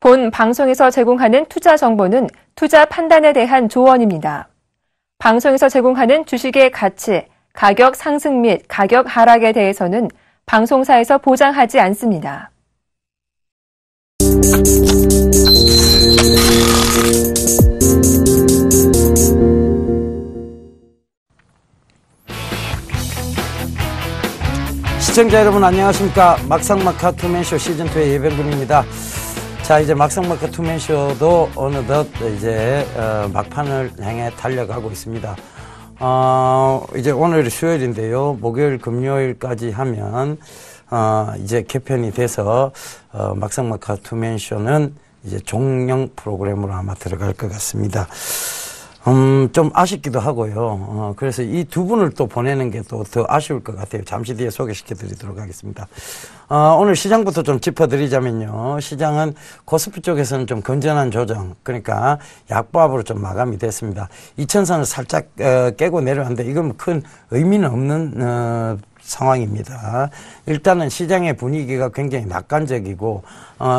본 방송에서 제공하는 투자 정보는 투자 판단에 대한 조언입니다. 방송에서 제공하는 주식의 가치, 가격 상승 및 가격 하락에 대해서는 방송사에서 보장하지 않습니다. 시청자 여러분 안녕하십니까. 막상막하 투맨쇼 시즌2의 예병군입니다. 자, 이제 막상막하 투맨쇼도 어느덧 이제 막판을 향해 달려가고 있습니다. 이제 오늘 수요일인데요. 목요일 금요일까지 하면 이제 개편이 돼서 막상막하 투맨쇼는 이제 종영 프로그램으로 아마 들어갈 것 같습니다. 좀 아쉽기도 하고요. 그래서 이 두 분을 또 보내는 게 또 더 아쉬울 것 같아요. 잠시 뒤에 소개시켜 드리도록 하겠습니다. 오늘 시장부터 좀 짚어드리자면요. 시장은 코스피 쪽에서는 좀 건전한 조정, 그러니까 약보합으로 좀 마감이 됐습니다. 2000선을 살짝 깨고 내려왔는데 이건 큰 의미는 없는 상황입니다. 일단은 시장의 분위기가 굉장히 낙관적이고,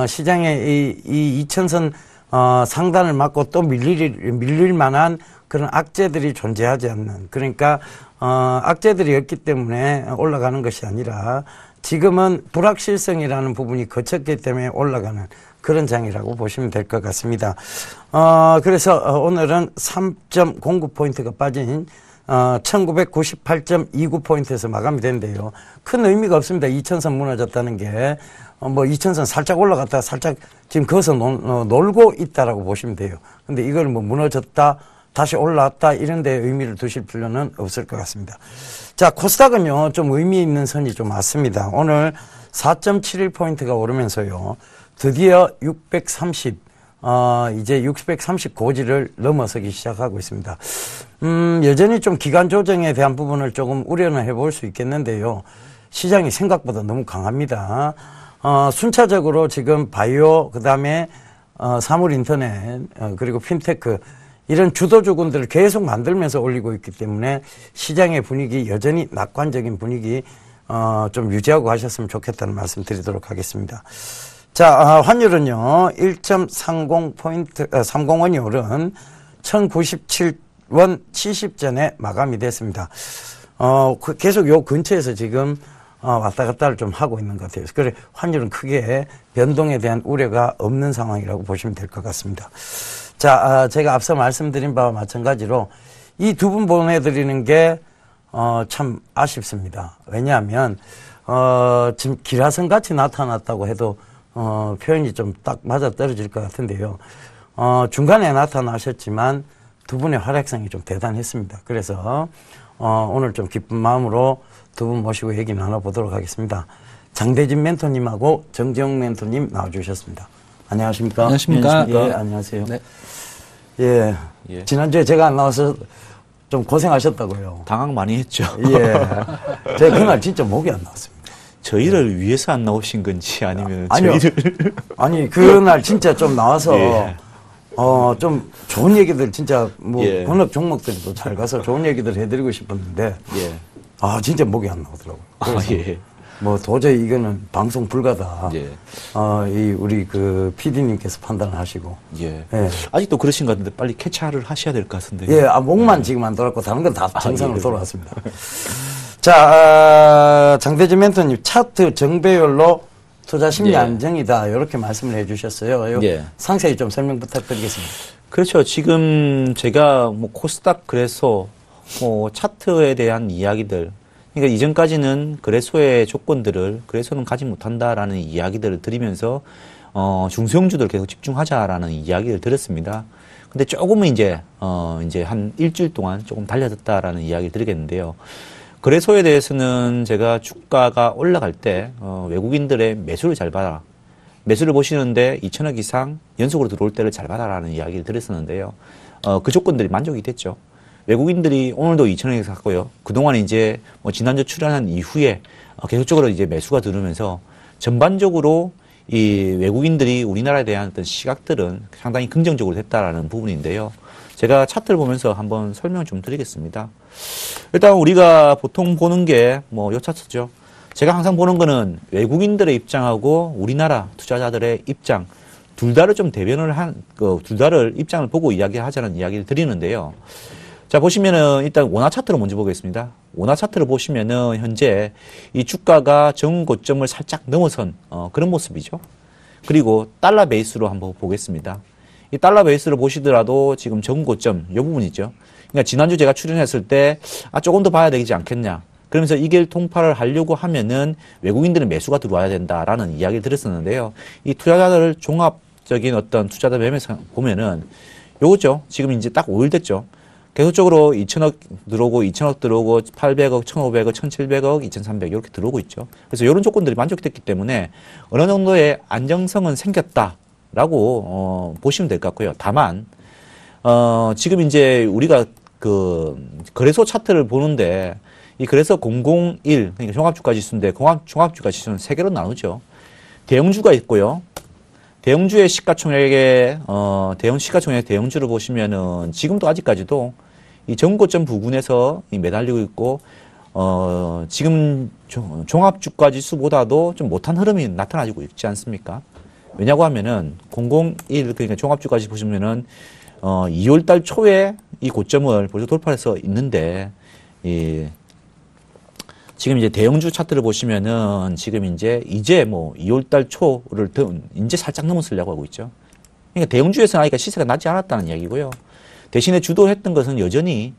시장의 이 2000선 상단을 맞고 또 밀릴 만한 그런 악재들이 존재하지 않는, 그러니까 악재들이 없기 때문에 올라가는 것이 아니라 지금은 불확실성이라는 부분이 거쳤기 때문에 올라가는 그런 장이라고 보시면 될 것 같습니다. 그래서 오늘은 3.09포인트가 빠진 1998.29포인트에서 마감이 된대요. 큰 의미가 없습니다. 2000선 무너졌다는 게. 2000선 살짝 올라갔다가 살짝 지금 거기서 놀고 있다라고 보시면 돼요. 근데 이걸 무너졌다, 다시 올라왔다, 이런 데 의미를 두실 필요는 없을 것 같습니다. 자, 코스닥은요, 좀 의미 있는 선이 좀 왔습니다. 오늘 4.71포인트가 오르면서요, 드디어 630, 이제 630 고지를 넘어서기 시작하고 있습니다. 여전히 좀 기간 조정에 대한 부분을 조금 우려는 해볼 수 있겠는데요. 시장이 생각보다 너무 강합니다. 순차적으로 지금 바이오, 그 다음에 사물 인터넷, 그리고 핀테크, 이런 주도주군들을 계속 만들면서 올리고 있기 때문에 시장의 분위기, 여전히 낙관적인 분위기 좀 유지하고 가셨으면 좋겠다는 말씀 드리도록 하겠습니다. 자, 환율은요, 1.30포인트, 30원이 오른 1097원 70전에 마감이 됐습니다. 계속 요 근처에서 지금 왔다 갔다를 좀 하고 있는 것 같아요. 그래, 환율은 크게 변동에 대한 우려가 없는 상황이라고 보시면 될 것 같습니다. 자, 제가 앞서 말씀드린 바와 마찬가지로 이 두 분 보내드리는 게, 참 아쉽습니다. 왜냐하면, 지금 기라성 같이 나타났다고 해도, 표현이 좀 딱 맞아 떨어질 것 같은데요. 중간에 나타나셨지만 두 분의 활약성이 좀 대단했습니다. 그래서, 오늘 좀 기쁜 마음으로 두 분 모시고 얘기 나눠보도록 하겠습니다. 장대진 멘토님하고 정재용 멘토님 나와주셨습니다. 안녕하십니까? 안녕하십니까? 예, 안녕하세요. 네. 예. 지난주에 제가 안 나와서 좀 고생하셨다고요. 당황 많이 했죠. 예. 제가 그날 진짜 목이 안 나왔습니다. 저희를 위해서 안 나오신 건지 아니면 아니요. 저희를. 아니, 그날 진짜 좀 나와서 예. 좀 좋은 얘기들 진짜 예. 본업 종목들도 잘 가서 좋은 얘기들 해드리고 싶었는데 예. 진짜 목이 안 나오더라고요. 예. 도저히 이거는 방송 불가다. 예. 우리 그 PD님께서 판단을 하시고. 예. 예. 아직도 그러신 것 같은데 빨리 캐치를 하셔야 될 것 같은데. 예, 목만 지금 안 돌았고 다른 건 다 정상으로 예. 돌아왔습니다. 자, 장대진 멘토님, 차트 정배열로 투자 심리 예. 안정이다. 이렇게 말씀을 해 주셨어요. 예. 상세히 좀 설명 부탁드리겠습니다. 그렇죠. 지금 제가 코스닥 거래소, 차트에 대한 이야기들, 그러니까 이전까지는 거래소의 조건들을 거래소는 가지 못한다라는 이야기들을 드리면서 중소형주들 계속 집중하자라는 이야기를 드렸습니다. 근데 조금은 이제 한 일주일 동안 조금 달라졌다라는 이야기를 드리겠는데요. 거래소에 대해서는 제가 주가가 올라갈 때 외국인들의 매수를 잘 봐라. 매수를 보시는데 2천억 이상 연속으로 들어올 때를 잘 봐라라는 이야기를 드렸었는데요. 그 조건들이 만족이 됐죠. 외국인들이 오늘도 2천억에서 샀고요. 그동안 이제 지난주 출연한 이후에 계속적으로 이제 매수가 들어오면서 전반적으로 이 외국인들이 우리나라에 대한 어떤 시각들은 상당히 긍정적으로 됐다라는 부분인데요. 제가 차트를 보면서 한번 설명을 좀 드리겠습니다. 일단 우리가 보통 보는 게 요 차트죠. 제가 항상 보는 거는 외국인들의 입장하고 우리나라 투자자들의 입장 둘 다를 좀 대변을 둘 다를 입장을 보고 이야기하자는 이야기를 드리는데요. 자, 보시면은 일단 원화 차트를 먼저 보겠습니다. 원화 차트를 보시면은 현재 이 주가가 전고점을 살짝 넘어선 그런 모습이죠. 그리고 달러 베이스로 한번 보겠습니다. 이 달러 베이스로 보시더라도 지금 전고점 이 부분이죠. 그러니까 지난주 제가 출연했을 때 조금 더 봐야 되지 않겠냐. 그러면서 이길 통파를 하려고 하면은 외국인들은 매수가 들어와야 된다라는 이야기를 들었었는데요. 이 투자자들 종합적인 어떤 투자자 매매상 보면은 요거죠. 지금 이제 딱 5일 됐죠. 계속적으로 2천억 들어오고 2천억 들어오고 800억, 1,500억, 1,700억, 2,300억 이렇게 들어오고 있죠. 그래서 이런 조건들이 만족됐기 때문에 어느 정도의 안정성은 생겼다라고 보시면 될 것 같고요. 다만 지금 이제 우리가 그 거래소 차트를 보는데 이 그래서 001 그러니까 종합주가 지수인데 종합주가 지수는 세 개로 나누죠. 대형주가 있고요. 대형주의 시가총액에 시가총액 대형주를 보시면은 지금도 아직까지도 이 전고점 부근에서 매달리고 있고 지금 종합주가 지수보다도 좀 못한 흐름이 나타나고 있지 않습니까? 왜냐고 하면은 001 그러니까 종합주가 지수 보시면은 2월 달 초에 이 고점을 벌써 돌파해서 있는데 지금 이제 대형주 차트를 보시면은 지금 이제 뭐 2월 달 초를 이제 살짝 넘어서려고 하고 있죠. 그러니까 대형주에서는 아직 시세가 낮지 않았다는 이야기고요. 대신에 주도했던 것은 여전히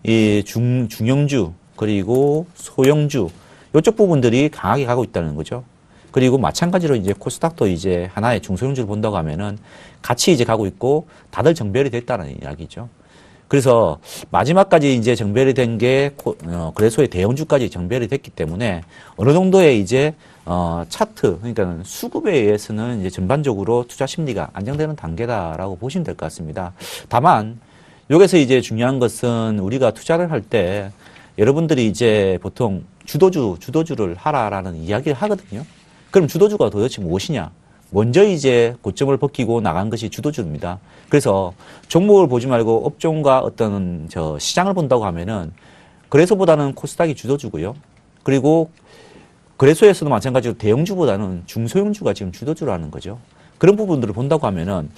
이 중형주 그리고 소형주 이쪽 부분들이 강하게 가고 있다는 거죠. 그리고 마찬가지로 이제 코스닥도 이제 하나의 중소형주를 본다고 하면은 같이 이제 가고 있고 다들 정별이 됐다는 이야기죠. 그래서 마지막까지 이제 정별이 된 게 거래소의 대형주까지 정별이 됐기 때문에 어느 정도의 이제 차트 그러니까 수급에 의해서는 이제 전반적으로 투자 심리가 안정되는 단계다라고 보시면 될 것 같습니다. 다만 여기서 이제 중요한 것은 우리가 투자를 할 때 여러분들이 이제 보통 주도주를 하라라는 이야기를 하거든요. 그럼 주도주가 도대체 무엇이냐? 먼저 이제 고점을 벗기고 나간 것이 주도주입니다. 그래서 종목을 보지 말고 업종과 어떤 시장을 본다고 하면은 거래소보다는 코스닥이 주도주고요. 그리고 거래소에서도 마찬가지로 대형주보다는 중소형주가 지금 주도주라는 거죠. 그런 부분들을 본다고 하면은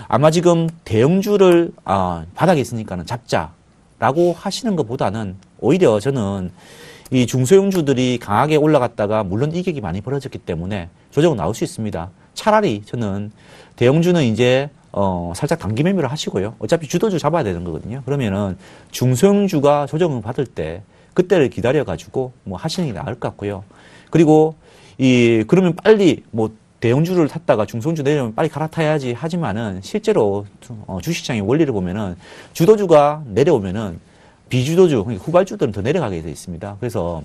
아마 지금 대형주를 바닥에 있으니까는 잡자라고 하시는 것보다는 오히려 저는 이 중소형주들이 강하게 올라갔다가 물론 이격이 많이 벌어졌기 때문에 조정은 나올 수 있습니다. 차라리 저는 대형주는 이제 살짝 단기 매매를 하시고요. 어차피 주도주 잡아야 되는 거거든요. 그러면은 중소형주가 조정을 받을 때 그때를 기다려 가지고 뭐 하시는 게 나을 것 같고요. 그리고 그러면 빨리 뭐 대형주를 탔다가 중소형주 내려오면 빨리 갈아타야지 하지만은 실제로 주식시장의 원리를 보면은 주도주가 내려오면은 비주도주, 그러니까 후발주들은 더 내려가게 돼 있습니다. 그래서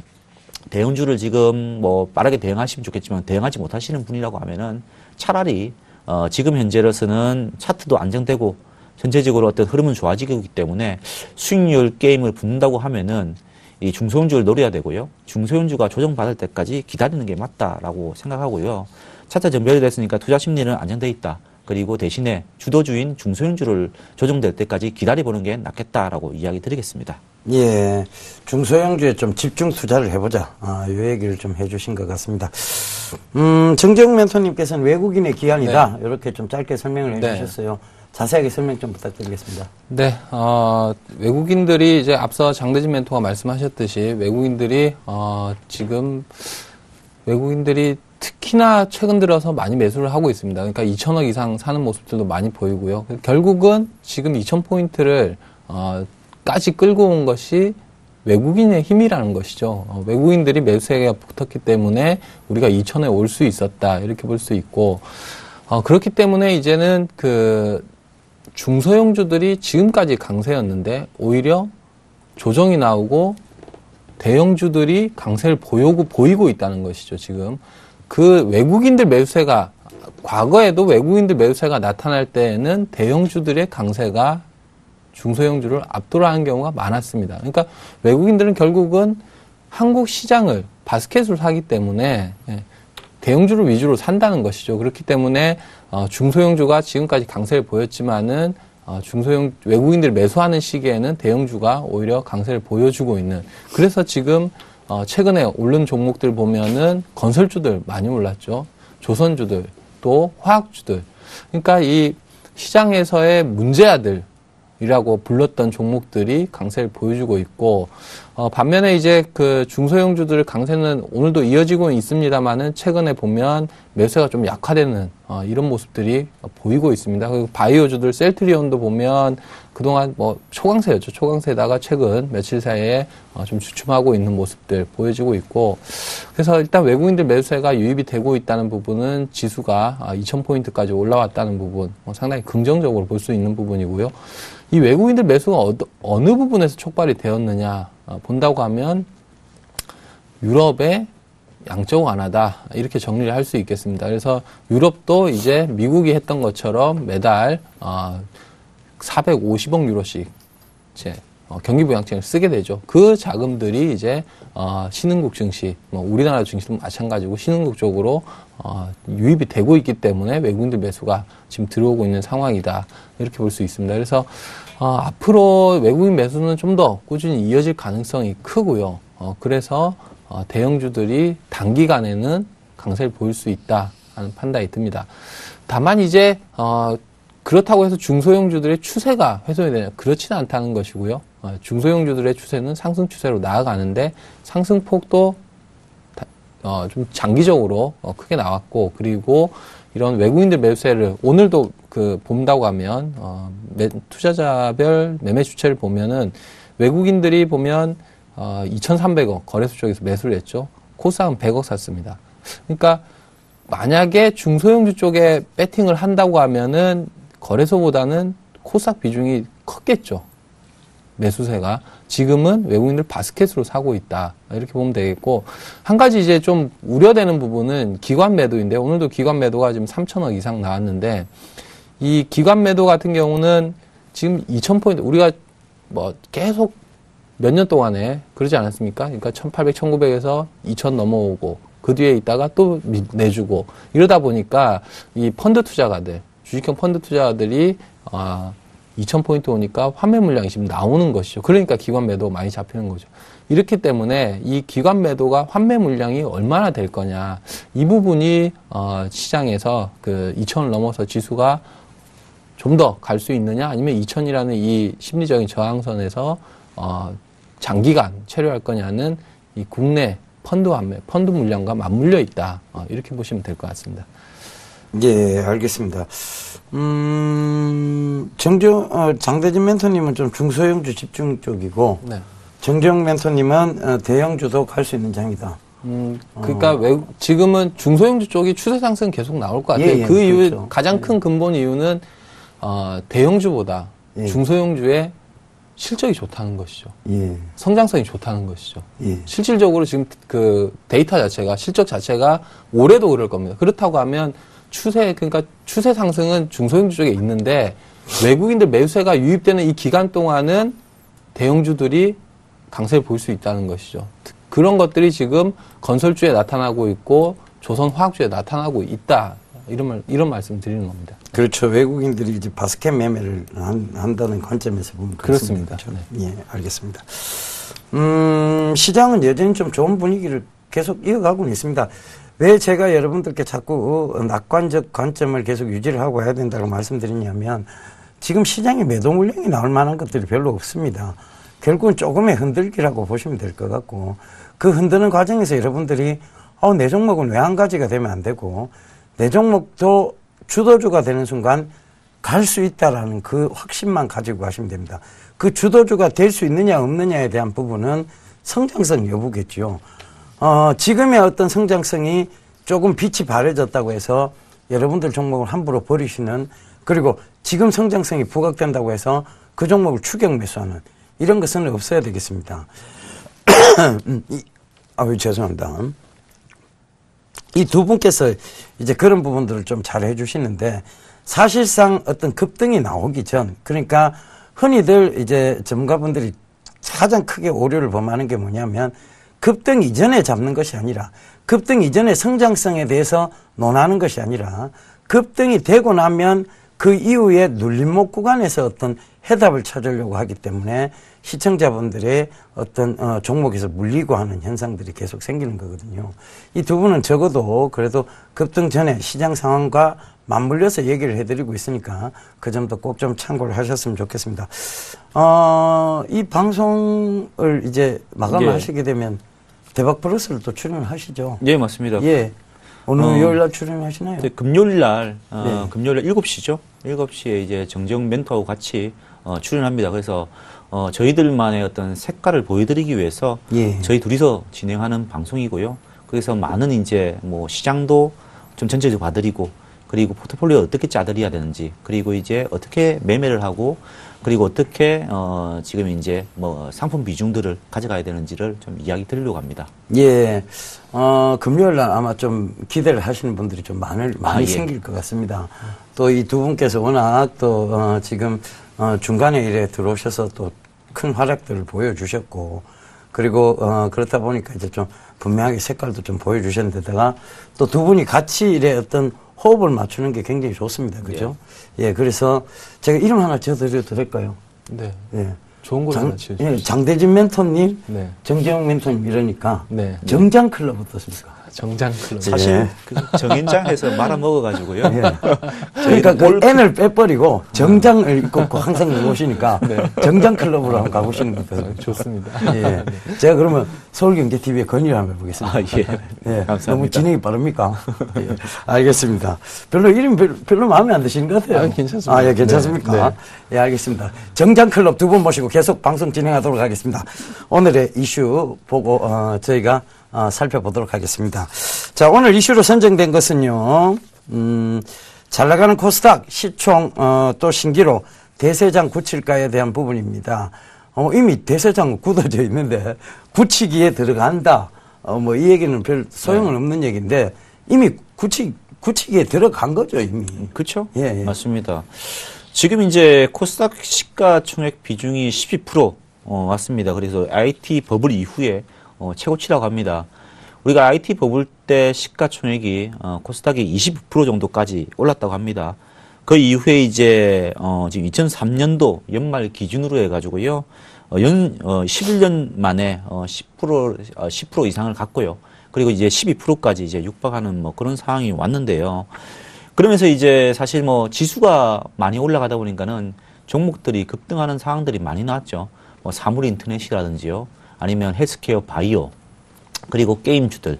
대형주를 지금 뭐 빠르게 대응하시면 좋겠지만 대응하지 못하시는 분이라고 하면은 차라리 지금 현재로서는 차트도 안정되고 전체적으로 어떤 흐름은 좋아지고 있기 때문에 수익률 게임을 붙는다고 하면은 이 중소형주를 노려야 되고요. 중소형주가 조정받을 때까지 기다리는 게 맞다라고 생각하고요. 차트 정별이 됐으니까 투자 심리는 안정돼 있다. 그리고 대신에 주도주인 중소형주를 조정될 때까지 기다려보는 게 낫겠다라고 이야기 드리겠습니다. 예, 중소형주에 좀 집중 투자를 해보자. 이 얘기를 좀 해주신 것 같습니다. 정재욱 멘토님께서는 외국인의 기한이다. 네. 이렇게 좀 짧게 설명을 해주셨어요. 자세하게 설명 좀 부탁드리겠습니다. 네, 외국인들이 이제 앞서 장대진 멘토가 말씀하셨듯이 외국인들이 지금 외국인들이 특히나 최근 들어서 많이 매수를 하고 있습니다. 그러니까 2,000억 이상 사는 모습들도 많이 보이고요. 결국은 지금 2,000포인트를 까지 끌고 온 것이 외국인의 힘이라는 것이죠. 외국인들이 매수세가 붙었기 때문에 우리가 2,000에 올 수 있었다. 이렇게 볼 수 있고 그렇기 때문에 이제는 그 중소형주들이 지금까지 강세였는데 오히려 조정이 나오고 대형주들이 강세를 보이고 있다는 것이죠. 지금 그 외국인들 매수세가 과거에도 외국인들 매수세가 나타날 때에는 대형주들의 강세가 중소형주를 압도하는 경우가 많았습니다. 그러니까 외국인들은 결국은 한국 시장을 바스켓으로 사기 때문에 대형주를 위주로 산다는 것이죠. 그렇기 때문에 중소형주가 지금까지 강세를 보였지만은 외국인들이 매수하는 시기에는 대형주가 오히려 강세를 보여주고 있는. 그래서 지금 최근에 오른 종목들 보면은 건설주들 많이 올랐죠. 조선주들 또 화학주들. 그러니까 이 시장에서의 문제아들이라고 불렀던 종목들이 강세를 보여주고 있고, 반면에 이제 그 중소형주들 강세는 오늘도 이어지고 있습니다만은 최근에 보면 매수세가 좀 약화되는 이런 모습들이 보이고 있습니다. 그리고 바이오주들 셀트리온도 보면 그동안 뭐 초강세였죠. 초강세다가 최근 며칠 사이에 좀 주춤하고 있는 모습들 보여지고 있고, 그래서 일단 외국인들 매수세가 유입이 되고 있다는 부분은 지수가 2000포인트까지 올라왔다는 부분 상당히 긍정적으로 볼 수 있는 부분이고요. 이 외국인들 매수가 어느 부분에서 촉발이 되었느냐 본다고 하면 유럽의 양적 완화다 이렇게 정리를 할 수 있겠습니다. 그래서 유럽도 이제 미국이 했던 것처럼 매달 450억 유로씩 이제 경기부양책을 쓰게 되죠. 그 자금들이 이제 신흥국 증시, 우리나라 증시도 마찬가지고 신흥국 쪽으로 유입이 되고 있기 때문에 외국인들 매수가 지금 들어오고 있는 상황이다 이렇게 볼 수 있습니다. 그래서 앞으로 외국인 매수는 좀 더 꾸준히 이어질 가능성이 크고요. 그래서 대형주들이 단기간에는 강세를 보일 수 있다 하는 판단이 듭니다. 다만 이제 그렇다고 해서 중소형주들의 추세가 훼손이 되냐? 그렇지는 않다는 것이고요. 중소형주들의 추세는 상승 추세로 나아가는데 상승폭도 좀 장기적으로 크게 나왔고, 그리고 이런 외국인들 매수세를 오늘도 본다고 하면 투자자별 매매 주체를 보면은 외국인들이 보면 2,300억 거래소 쪽에서 매수를 했죠. 코스닥은 100억 샀습니다. 그러니까 만약에 중소형주 쪽에 배팅을 한다고 하면은 거래소보다는 코스닥 비중이 컸겠죠. 매수세가. 지금은 외국인들 바스켓으로 사고 있다. 이렇게 보면 되겠고, 한 가지 이제 좀 우려되는 부분은 기관 매도인데, 오늘도 기관 매도가 지금 3,000억 이상 나왔는데, 이 기관 매도 같은 경우는 지금 2,000포인트, 우리가 뭐 계속 몇 년 동안에 그러지 않았습니까? 그러니까 1,800, 1,900에서 2,000 넘어오고, 그 뒤에 있다가 또 내주고, 이러다 보니까 이 펀드 투자가들, 주식형 펀드 투자들이 2,000포인트 오니까 환매 물량이 지금 나오는 것이죠. 그러니까 기관 매도 많이 잡히는 거죠. 이렇기 때문에 이 기관 매도가 환매 물량이 얼마나 될 거냐, 이 부분이 시장에서 2,000을 넘어서 지수가 좀 더 갈 수 있느냐, 아니면 2,000이라는 이 심리적인 저항선에서 장기간 체류할 거냐는 이 국내 펀드 환매, 펀드 물량과 맞물려 있다. 이렇게 보시면 될 것 같습니다. 예, 알겠습니다. 장대진 멘토님은 좀 중소형주 집중 쪽이고, 네. 정재영 멘토님은 대형주도 갈 수 있는 장이다. 그러니까 지금은 중소형주 쪽이 추세 상승 계속 나올 것 같아요. 예, 그 이유, 그렇죠. 가장 큰 근본 이유는 대형주보다 중소형주의 실적이 좋다는 것이죠. 예. 성장성이 좋다는 것이죠. 예. 실질적으로 지금 그 데이터 자체가, 실적 자체가 올해도 그럴 겁니다. 그렇다고 하면 그러니까 추세 상승은 중소형주 쪽에 있는데, 외국인들 매수세가 유입되는 이 기간 동안은 대형주들이 강세를 볼 수 있다는 것이죠. 그런 것들이 지금 건설주에 나타나고 있고 조선화학주에 나타나고 있다. 이런 말씀 드리는 겁니다. 그렇죠. 외국인들이 이제 바스켓 매매를 한다는 관점에서 보면 그렇습니다. 그렇죠? 네. 예, 알겠습니다. 시장은 여전히 좀 좋은 분위기를 계속 이어가고 있습니다. 왜 제가 여러분들께 자꾸 낙관적 관점을 계속 유지를 하고 해야 된다고 말씀드리냐면, 지금 시장에 매도 물량이 나올 만한 것들이 별로 없습니다. 결국은 조금의 흔들기라고 보시면 될 것 같고, 그 흔드는 과정에서 여러분들이 내 종목은 왜 한 가지가 되면 안 되고, 내 종목도 주도주가 되는 순간 갈 수 있다라는 그 확신만 가지고 가시면 됩니다. 그 주도주가 될 수 있느냐 없느냐에 대한 부분은 성장성 여부겠죠. 지금의 어떤 성장성이 조금 빛이 바래졌다고 해서 여러분들 종목을 함부로 버리시는, 그리고 지금 성장성이 부각된다고 해서 그 종목을 추격 매수하는, 이런 것은 없어야 되겠습니다. 죄송합니다. 이 두 분께서 이제 그런 부분들을 좀 잘 해주시는데, 사실상 어떤 급등이 나오기 전, 그러니까 흔히들 이제 전문가분들이 가장 크게 오류를 범하는 게 뭐냐면, 급등 이전에 잡는 것이 아니라, 급등 이전의 성장성에 대해서 논하는 것이 아니라, 급등이 되고 나면 그 이후에 눌림목 구간에서 어떤 해답을 찾으려고 하기 때문에 시청자분들의 어떤 종목에서 물리고 하는 현상들이 계속 생기는 거거든요. 이 두 분은 적어도 그래도 급등 전에 시장 상황과 맞물려서 얘기를 해드리고 있으니까 그 점도 꼭 좀 참고를 하셨으면 좋겠습니다. 이 방송을 이제 마감하시게 되면 대박 플러스를 또 출연하시죠? 예, 맞습니다. 예. 어느 요일 날 출연하시나요? 금요일 날, 네. 금요일 날 7시죠? 7시에 이제 정재영 멘토하고 같이 출연합니다. 그래서 저희들만의 어떤 색깔을 보여드리기 위해서 예. 저희 둘이서 진행하는 방송이고요. 그래서 많은 이제 뭐 시장도 좀 전체적으로 봐드리고, 그리고 포트폴리오 어떻게 짜드려야 되는지, 그리고 이제 어떻게 매매를 하고, 그리고 어떻게 지금 이제 뭐 상품 비중들을 가져가야 되는지를 좀 이야기 드리려고 합니다. 예. 금요일 날 아마 좀 기대를 하시는 분들이 좀 많이 예. 생길 것 같습니다. 또 이 두 분께서 워낙 또 지금 중간에 이래 들어오셔서 또 큰 활약들을 보여주셨고, 그리고 그렇다 보니까 이제 좀 분명하게 색깔도 좀 보여주셨는데다가 또 두 분이 같이 이래 어떤 호흡을 맞추는 게 굉장히 좋습니다. 그죠? 예, 그래서 제가 이름 하나 지어드려도 될까요? 네. 예. 좋은 거 하나 지어주세요. 예, 장대진 멘토님, 네. 정재용 멘토님 이러니까 네. 정장클럽 어떻습니까? 정장클럽. 사실 예. 그 정인장해서 말아먹어가지고요. 예. 그러니까 그 N을 빼버리고 정장을 입고 항상 오시니까 정장클럽으로 한번 가보시는 것도 좋습니다. 예. 제가 그러면 서울경제TV에 건의를 한번 해보겠습니다. 예. 예. 감사합니다. 너무 진행이 빠릅니까? 예. 알겠습니다. 별로 이름 별로 마음에 안 드시는 것 같아요. 괜찮습니다. 예, 괜찮습니까? 네. 예, 알겠습니다. 정장클럽 두 분 모시고 계속 방송 진행하도록 하겠습니다. 오늘의 이슈 보고 저희가 살펴보도록 하겠습니다. 자, 오늘 이슈로 선정된 것은요, 잘 나가는 코스닥 시총 또 신기로 대세장 굳힐까에 대한 부분입니다. 이미 대세장은 굳어져 있는데 굳히기에 들어간다. 뭐 이 얘기는 별 소용은 없는 얘기인데 이미 굳히기에 들어간 거죠, 이미. 그렇죠? 예, 예. 맞습니다. 지금 이제 코스닥 시가총액 비중이 12% 왔습니다. 그래서 IT 버블 이후에 최고치라고 합니다. 우리가 IT 버블 때 시가총액이 코스닥이 20% 정도까지 올랐다고 합니다. 그 이후에 이제 지금 2003년도 연말 기준으로 해가지고요, 11년 만에 10% 이상을 갔고요. 그리고 이제 12%까지 이제 육박하는 뭐 그런 상황이 왔는데요. 그러면서 이제 사실 뭐 지수가 많이 올라가다 보니까는 종목들이 급등하는 상황들이 많이 나왔죠. 뭐 사물 인터넷이라든지요, 아니면 헬스케어 바이오, 그리고 게임주들,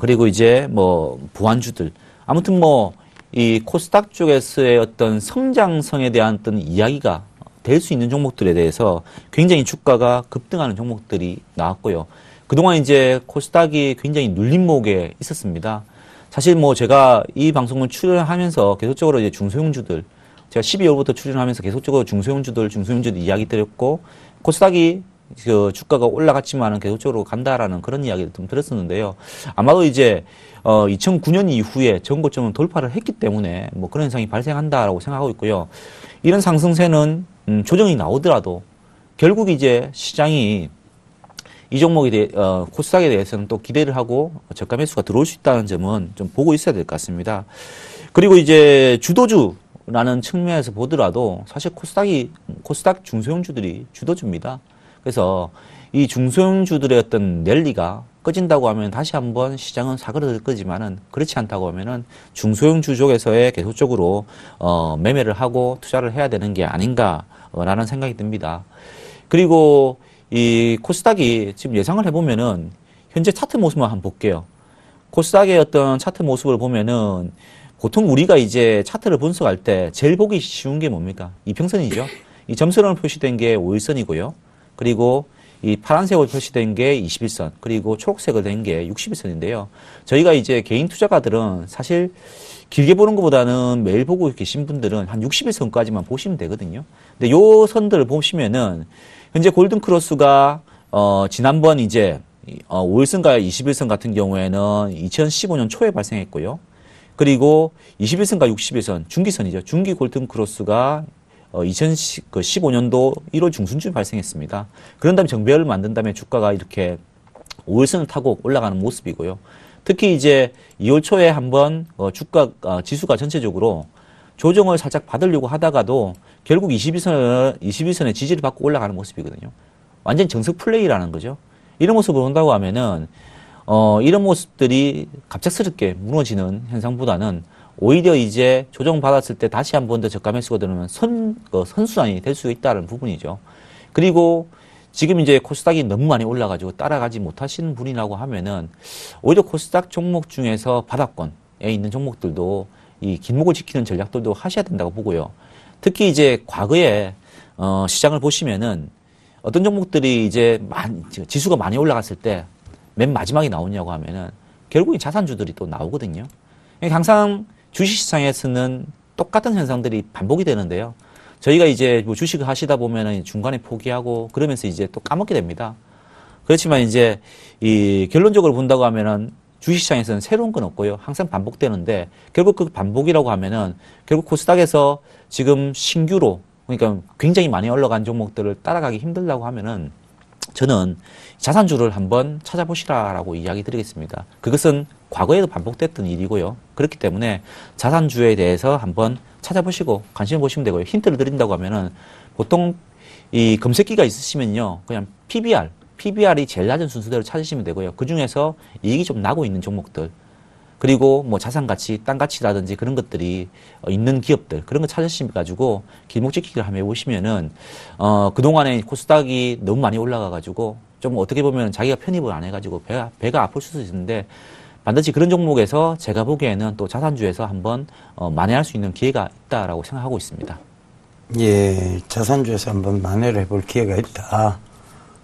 그리고 이제 뭐 보안주들, 아무튼 뭐 이 코스닥 쪽에서의 어떤 성장성에 대한 어떤 이야기가 될 수 있는 종목들에 대해서 굉장히 주가가 급등하는 종목들이 나왔고요. 그동안 이제 코스닥이 굉장히 눌림목에 있었습니다. 사실 뭐 제가 이 방송을 출연하면서 계속적으로 이제 중소형주들, 제가 12월부터 출연하면서 계속적으로 중소형주들 이야기 드렸고, 코스닥이 그 주가가 올라갔지만은 계속적으로 간다라는 그런 이야기를 좀 들었었는데요. 아마도 이제 2009년 이후에 전고점을 돌파를 했기 때문에 뭐 그런 현상이 발생한다라고 생각하고 있고요. 이런 상승세는 조정이 나오더라도 결국 이제 시장이 이 종목에 대해 코스닥에 대해서는 또 기대를 하고 저가 매수가 들어올 수 있다는 점은 좀 보고 있어야 될 것 같습니다. 그리고 이제 주도주라는 측면에서 보더라도 사실 코스닥 중소형주들이 주도주입니다. 그래서 이 중소형주들의 어떤 랠리가 꺼진다고 하면 다시 한번 시장은 사그러들 거지만은 그렇지 않다고 하면은 중소형주 쪽에서의 계속적으로 매매를 하고 투자를 해야 되는 게 아닌가라는 생각이 듭니다. 그리고 이 코스닥이 지금 예상을 해보면은 현재 차트 모습만 한번 볼게요. 코스닥의 어떤 차트 모습을 보면은 보통 우리가 이제 차트를 분석할 때 제일 보기 쉬운 게 뭡니까? 이평선이죠. 이 점선으로 표시된 게 5일선이고요. 그리고 이 파란색으로 표시된 게 21선, 그리고 초록색으로 된 게 61선인데요. 저희가 이제 개인 투자가들은 사실 길게 보는 것보다는 매일 보고 계신 분들은 한 61선까지만 보시면 되거든요. 근데 요 선들을 보시면은 현재 골든 크로스가 지난번 이제 5일선과 21선 같은 경우에는 2015년 초에 발생했고요. 그리고 21선과 61선, 중기선이죠. 중기 골든 크로스가 2015년도 1월 중순쯤에 발생했습니다. 그런 다음에 정배열을 만든 다음에 주가가 이렇게 5일선을 타고 올라가는 모습이고요. 특히 이제 2월 초에 한번 지수가 전체적으로 조정을 살짝 받으려고 하다가도 결국 21선의 지지를 받고 올라가는 모습이거든요. 완전 정석 플레이라는 거죠. 이런 모습을 본다고 하면은 이런 모습들이 갑작스럽게 무너지는 현상보다는 오히려 이제 조정받았을 때 다시 한 번 더 저가 매수가 들어오면 선순환이 될 수 있다는 부분이죠. 그리고 지금 이제 코스닥이 너무 많이 올라가지고 따라가지 못하시는 분이라고 하면은 오히려 코스닥 종목 중에서 바닥권에 있는 종목들도 이 길목을 지키는 전략들도 하셔야 된다고 보고요. 특히 이제 과거에 시장을 보시면은 어떤 종목들이 이제 지수가 많이 올라갔을 때 맨 마지막에 나오냐고 하면은 결국엔 자산주들이 또 나오거든요. 항상 주식시장에서는 똑같은 현상들이 반복이 되는데요. 저희가 이제 뭐 주식을 하시다 보면은 중간에 포기하고 그러면서 이제 또 까먹게 됩니다. 그렇지만 이제 이 결론적으로 본다고 하면은 주식시장에서는 새로운 건 없고요. 항상 반복되는데 결국 그 반복이라고 하면은 결국 코스닥에서 지금 신규로 그러니까 굉장히 많이 올라간 종목들을 따라가기 힘들다고 하면은 저는 자산주를 한번 찾아보시라라고 이야기 드리겠습니다. 그것은 과거에도 반복됐던 일이고요. 그렇기 때문에 자산주에 대해서 한번 찾아보시고 관심을 보시면 되고요. 힌트를 드린다고 하면은 보통 이 검색기가 있으시면요. 그냥 PBR이 제일 낮은 순서대로 찾으시면 되고요. 그 중에서 이익이 좀 나고 있는 종목들 그리고 뭐 자산가치, 땅가치라든지 그런 것들이 있는 기업들 그런 거 찾으셔가지고 길목지키기를 한번 해보시면은 그동안에 코스닥이 너무 많이 올라가가지고 좀 어떻게 보면 자기가 편입을 안 해가지고 배가 아플 수도 있는데 반드시 그런 종목에서 제가 보기에는 또 자산주에서 한번 만회할 수 있는 기회가 있다라고 생각하고 있습니다. 예, 자산주에서 한번 만회를 해볼 기회가 있다.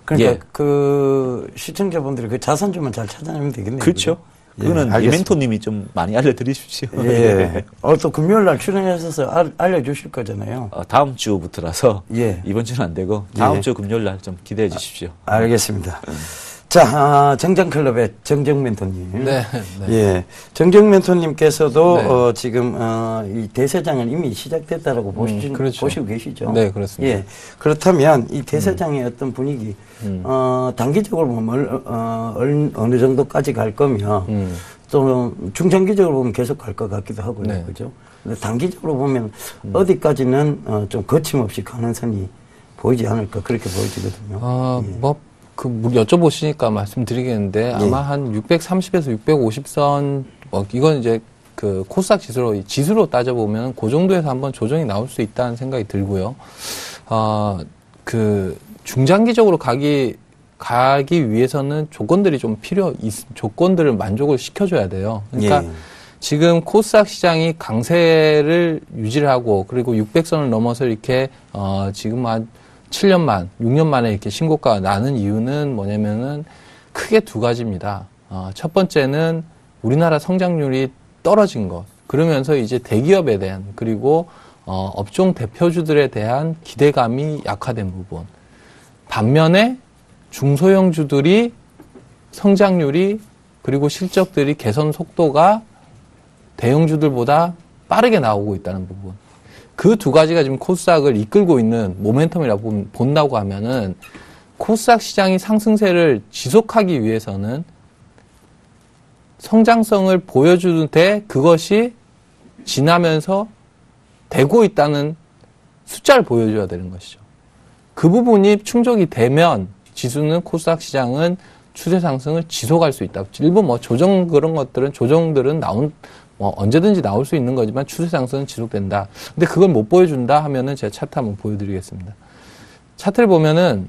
그러니까 예. 그 시청자분들이 그 자산주만 잘 찾아내면 되겠네요. 그렇죠. 그죠? 그거는 예, 이멘토님이 좀 많이 알려드리십시오. 예. 또 금요일 날 출연하셔서 알려주실 거잖아요. 다음 주부터라서 예. 이번 주는 안 되고 다음 예. 주 금요일 날 좀 기대해 주십시오. 알겠습니다. 자, 정장클럽의 정정 멘토님. 네. 예. 정정 멘토님께서도 네. 지금 이 대세장은 이미 시작됐다라고 그렇죠. 보시고 계시죠. 네, 그렇습니다. 예. 그렇다면 이 대세장의 어떤 분위기, 단기적으로 보면 어느 정도까지 갈 거면 또 중장기적으로 보면 계속 갈 것 같기도 하고요. 네. 그죠? 근데 단기적으로 보면 어디까지는 좀 거침없이 가는 선이 보이지 않을까 그렇게 보여지거든요. 예. 여쭤보시니까 말씀드리겠는데 아마 한 630에서 650선 이건 이제 그 코스닥 지수로 따져보면 그 정도에서 한번 조정이 나올 수 있다는 생각이 들고요. 그 중장기적으로 가기 위해서는 조건들이 좀 조건들을 만족을 시켜줘야 돼요. 그러니까 지금 코스닥 시장이 강세를 유지를 하고 그리고 600선을 넘어서 이렇게 지금 한 7년 6년 만에 이렇게 신고가가 나는 이유는 뭐냐면은 크게 두 가지입니다. 첫 번째는 우리나라 성장률이 떨어진 것. 그러면서 이제 대기업에 대한 그리고 업종 대표주들에 대한 기대감이 약화된 부분. 반면에 중소형주들이 성장률이 그리고 실적들이 개선 속도가 대형주들보다 빠르게 나오고 있다는 부분. 그 두 가지가 지금 코스닥을 이끌고 있는 모멘텀이라고 본다고 하면은 코스닥 시장이 상승세를 지속하기 위해서는 성장성을 보여주는데 그것이 지나면서 되고 있다는 숫자를 보여줘야 되는 것이죠. 그 부분이 충족이 되면 지수는 코스닥 시장은 추세 상승을 지속할 수 있다. 일부 조정들은 언제든지 나올 수 있는 거지만 추세 상승은 지속된다. 근데 그걸 못 보여준다 하면은 제가 차트 한번 보여드리겠습니다. 차트를 보면은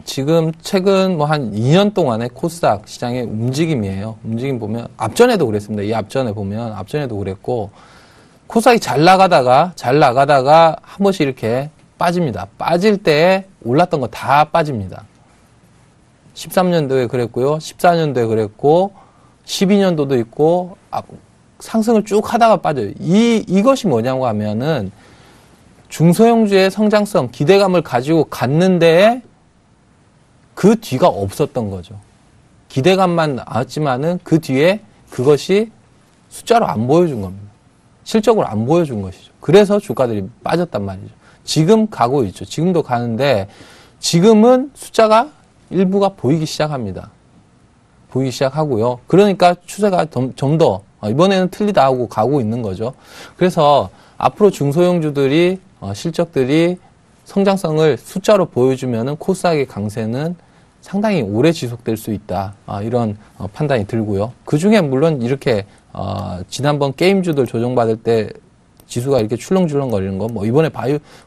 지금 최근 한 2년 동안의 코스닥 시장의 움직임이에요. 움직임 보면 앞전에도 그랬습니다. 이 앞전에 보면 앞전에도 그랬고 코스닥이 잘 나가다가 한 번씩 이렇게 빠집니다. 빠질 때 올랐던 거 다 빠집니다. 13년도에 그랬고요. 14년도에 그랬고 12년도도 있고 상승을 쭉 하다가 빠져요. 이것이 뭐냐고 하면은 중소형주의 성장성, 기대감을 가지고 갔는데 그 뒤가 없었던 거죠. 기대감만 나왔지만은 그 뒤에 그것이 숫자로 안 보여준 겁니다. 실적으로 안 보여준 것이죠. 그래서 주가들이 빠졌단 말이죠. 지금 가고 있죠. 지금도 가는데 지금은 숫자가 일부가 보이기 시작합니다. 보이기 시작하고요. 그러니까 추세가 좀 더 이번에는 틀리다 하고 가고 있는 거죠. 그래서 앞으로 중소형주들이 실적들이 성장성을 숫자로 보여주면은 코스닥의 강세는 상당히 오래 지속될 수 있다. 이런 판단이 들고요. 그 중에 물론 이렇게 지난번 게임주들 조정받을 때 지수가 이렇게 출렁출렁 거리는 거, 뭐 이번에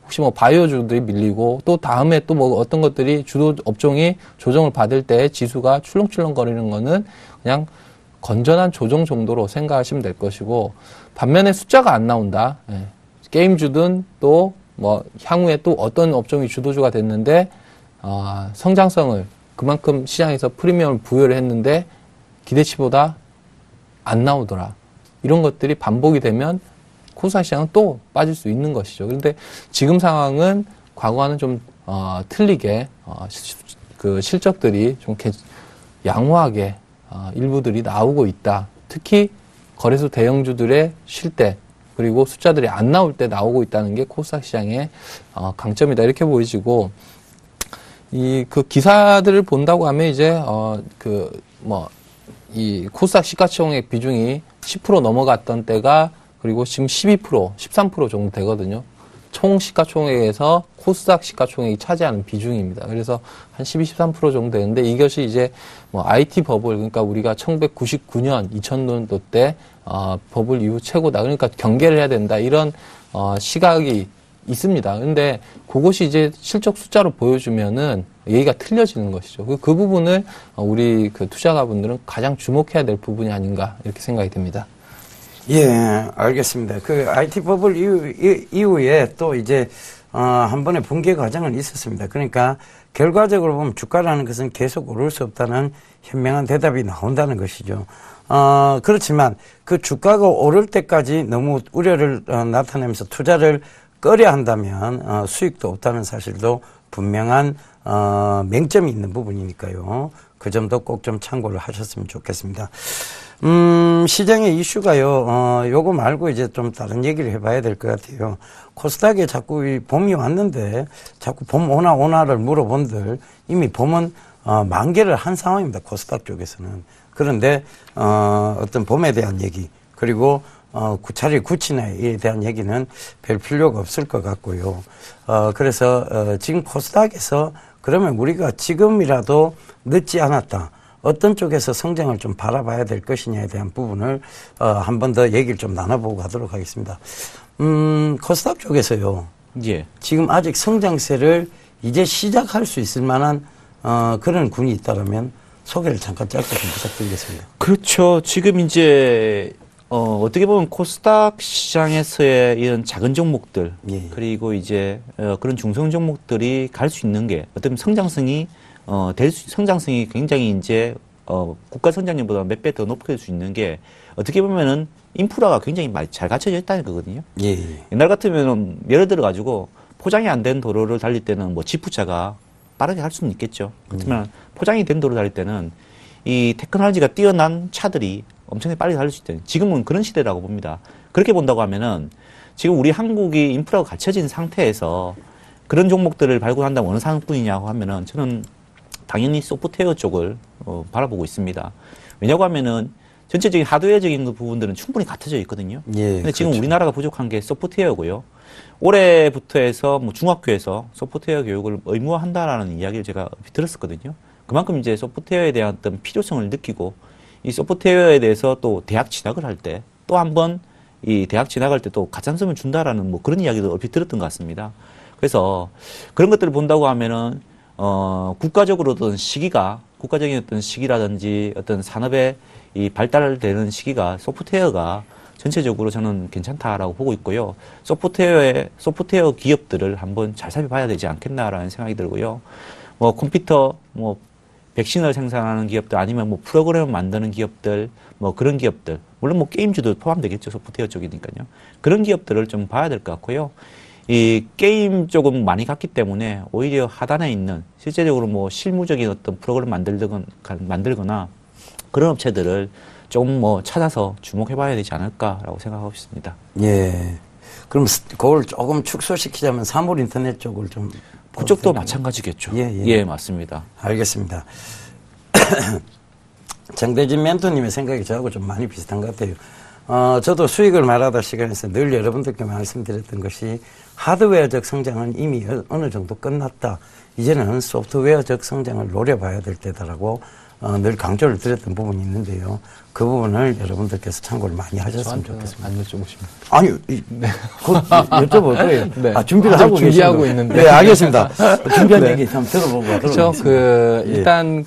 혹시 뭐 바이오주들이 밀리고 또 다음에 또 뭐 어떤 것들이 주도 업종이 조정을 받을 때 지수가 출렁출렁 거리는 거는 그냥 건전한 조정 정도로 생각하시면 될 것이고, 반면에 숫자가 안 나온다. 예. 게임주든 또 뭐 향후에 또 어떤 업종이 주도주가 됐는데 성장성을 그만큼 시장에서 프리미엄을 부여를 했는데 기대치보다 안 나오더라. 이런 것들이 반복이 되면 코스닥 시장은 또 빠질 수 있는 것이죠. 그런데 지금 상황은 과거와는 좀 틀리게 그 실적들이 좀 양호하게 일부들이 나오고 있다. 특히 거래소 대형주들의 쉴 때 그리고 숫자들이 안 나올 때 나오고 있다는 게 코스닥 시장의 강점이다. 이렇게 보이지고, 그 기사들을 본다고 하면 이제 이 코스닥 시가총액 비중이 10% 넘어갔던 때가, 그리고 지금 12%, 13% 정도 되거든요. 총 시가총액에서 코스닥 시가총액이 차지하는 비중입니다. 그래서 한 12, 13% 정도 되는데, 이것이 이제 뭐 IT 버블, 그러니까 우리가 1999년, 2000년도 때 버블 이후 최고다. 그러니까 경계를 해야 된다. 이런 시각이 있습니다. 근데 그것이 이제 실적 숫자로 보여주면은 얘기가 틀려지는 것이죠. 그 부분을 우리 그 투자가분들은 가장 주목해야 될 부분이 아닌가 이렇게 생각이 듭니다. 예, 알겠습니다. 그 IT 버블 이후에 또 이제 한 번의 붕괴 과정은 있었습니다. 그러니까 결과적으로 보면 주가라는 것은 계속 오를 수 없다는 현명한 대답이 나온다는 것이죠. 그렇지만 그 주가가 오를 때까지 너무 우려를 나타내면서 투자를 꺼려 한다면 수익도 없다는 사실도 분명한 맹점이 있는 부분이니까요. 그 점도 꼭 좀 참고를 하셨으면 좋겠습니다. 시장의 이슈가요, 요거 말고 이제 좀 다른 얘기를 해봐야 될 것 같아요. 코스닥에 자꾸 이 봄이 왔는데 자꾸 봄 오나를 물어본들 이미 봄은 만개를 한 상황입니다. 코스닥 쪽에서는. 그런데 어떤 봄에 대한 얘기 그리고 차라리 구치나에 대한 얘기는 별 필요가 없을 것 같고요. 그래서 지금 코스닥에서 그러면 우리가 지금이라도 늦지 않았다. 어떤 쪽에서 성장을 좀 바라봐야 될 것이냐에 대한 부분을 한 번 더 얘기를 좀 나눠보고 가도록 하겠습니다. 코스닥 쪽에서요. 예. 지금 아직 성장세를 이제 시작할 수 있을 만한 그런 군이 있다면 소개를 잠깐 짧게 좀 부탁드리겠습니다. 그렇죠. 지금 이제 어떻게 보면 코스닥 시장에서의 이런 작은 종목들, 예. 그리고 이제 그런 중성 종목들이 갈 수 있는 게 어떤 성장성이 성장성이 굉장히 이제 국가 성장률보다 몇 배 더 높을 수 있는 게 어떻게 보면은 인프라가 굉장히 많이 잘 갖춰져 있다는 거거든요. 예. 옛날 같으면은 예를 들어 가지고 포장이 안 된 도로를 달릴 때는 뭐 지프차가 빠르게 할 수는 있겠죠. 그렇지만 포장이 된 도로 달릴 때는 이 테크놀로지가 뛰어난 차들이 엄청나게 빨리 달릴 수 있대요. 지금은 그런 시대라고 봅니다. 그렇게 본다고 하면은 지금 우리 한국이 인프라가 갖춰진 상태에서 그런 종목들을 발굴한다면 어느 상품이냐고 하면은 저는 당연히 소프트웨어 쪽을 바라보고 있습니다. 왜냐고 하면은 전체적인 하드웨어적인 부분들은 충분히 갖춰져 있거든요. 예, 근데 지금 그렇죠. 우리나라가 부족한 게 소프트웨어고요. 올해부터 해서 뭐 중학교에서 소프트웨어 교육을 의무화한다라는 이야기를 제가 들었었거든요. 그만큼 이제 소프트웨어에 대한 어떤 필요성을 느끼고 이 소프트웨어에 대해서 또 대학 진학을 할 때 또 한 번 이 대학 진학할 때 또 가산점을 준다라는 뭐 그런 이야기도 얼핏 들었던 것 같습니다. 그래서 그런 것들을 본다고 하면은 국가적으로 어떤 시기가 국가적인 어떤 시기라든지 어떤 산업의 이 발달되는 시기가 소프트웨어가 전체적으로 저는 괜찮다라고 보고 있고요. 소프트웨어 기업들을 한번 잘 살펴봐야 되지 않겠나라는 생각이 들고요. 뭐 컴퓨터, 뭐 백신을 생산하는 기업들 아니면 뭐 프로그램을 만드는 기업들, 뭐 그런 기업들, 물론 뭐 게임주도 포함되겠죠. 소프트웨어 쪽이니까요. 그런 기업들을 좀 봐야 될 것 같고요. 이 게임 쪽은 많이 갔기 때문에 오히려 하단에 있는 실제적으로 뭐 실무적인 어떤 프로그램 만들거나 그런 업체들을 조금 뭐 찾아서 주목해봐야 되지 않을까라고 생각하고 있습니다. 예. 그럼 그걸 조금 축소시키자면 사물 인터넷 쪽을 좀 그쪽도 마찬가지겠죠. 예, 예. 예, 맞습니다. 알겠습니다. 장대진 멘토님의 생각이 저하고 좀 많이 비슷한 것 같아요. 저도 수익을 말하다 시간에서 늘 여러분들께 말씀드렸던 것이 하드웨어적 성장은 이미 어느 정도 끝났다. 이제는 소프트웨어적 성장을 노려봐야 될 때다라고 늘 강조를 드렸던 부분이 있는데요. 그 부분을 여러분들께서 참고를 많이 하셨으면 좋겠습니다. 안 여쭤보시면. 아니, 곧 여쭤볼 거예요. 네. 준비를 준비하고 있는데. 네, 알겠습니다. 준비한 네. 얘기 한번 들어보고 가도록 그렇죠. 하겠습니다. 일단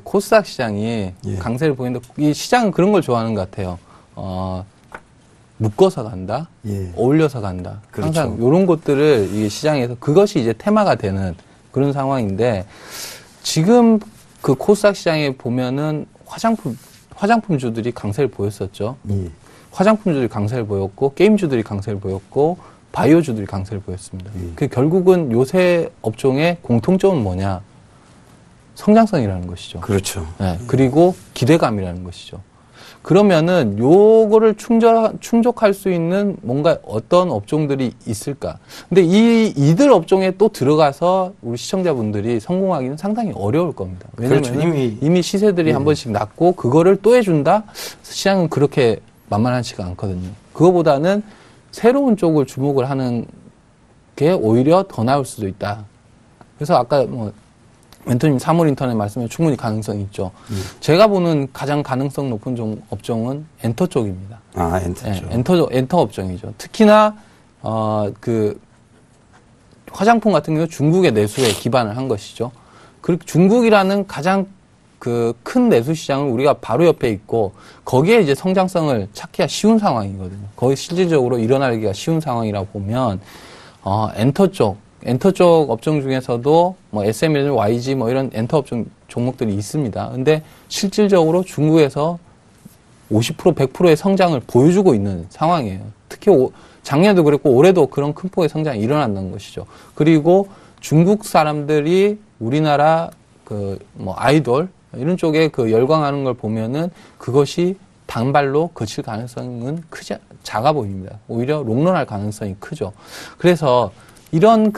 코스닥 시장이 강세를 보이는데 이 시장은 그런 걸 좋아하는 것 같아요. 묶어서 간다, 어울려서 간다. 그렇죠. 항상 이런 것들을 이 시장에서 그것이 이제 테마가 되는 그런 상황인데 지금 그 코스닥 시장에 보면은 화장품주들이 강세를 보였었죠. 화장품주들이 강세를 보였고 게임주들이 강세를 보였고 바이오주들이 강세를 보였습니다. 그 결국은 요새 업종의 공통점은 뭐냐? 성장성이라는 것이죠. 그렇죠. 네, 그리고 기대감이라는 것이죠. 그러면은 요거를 충족할 수 있는 뭔가 어떤 업종들이 있을까? 근데 이들 업종에 또 들어가서 우리 시청자분들이 성공하기는 상당히 어려울 겁니다. 왜냐면 그렇죠. 이미 시세들이 한 번씩 났고 그거를 또 해준다? 시장은 그렇게 만만하지가 않거든요. 그거보다는 새로운 쪽을 주목을 하는 게 오히려 더 나을 수도 있다. 그래서 아까 멘토님 사물인터넷 말씀에 충분히 가능성이 있죠. 제가 보는 가장 가능성 높은 업종은 엔터 쪽입니다. 엔터 쪽. 엔터 업종이죠. 특히나 화장품 같은 경우 중국의 내수에 기반을 한 것이죠. 그리고 중국이라는 가장 큰 내수 시장을 우리가 바로 옆에 있고 거기에 이제 성장성을 찾기가 쉬운 상황이거든요. 거기 실질적으로 일어나기가 쉬운 상황이라고 보면 엔터 쪽 업종 중에서도 SML, YG 이런 엔터 업종 종목들이 있습니다. 근데 실질적으로 중국에서 50%, 100%의 성장을 보여주고 있는 상황이에요. 특히 작년에도 그랬고 올해도 그런 큰 폭의 성장이 일어난다는 것이죠. 그리고 중국 사람들이 우리나라 아이돌 이런 쪽에 열광하는 걸 보면은 그것이 단발로 그칠 가능성은 작아 보입니다. 오히려 롱런할 가능성이 크죠. 그래서 이런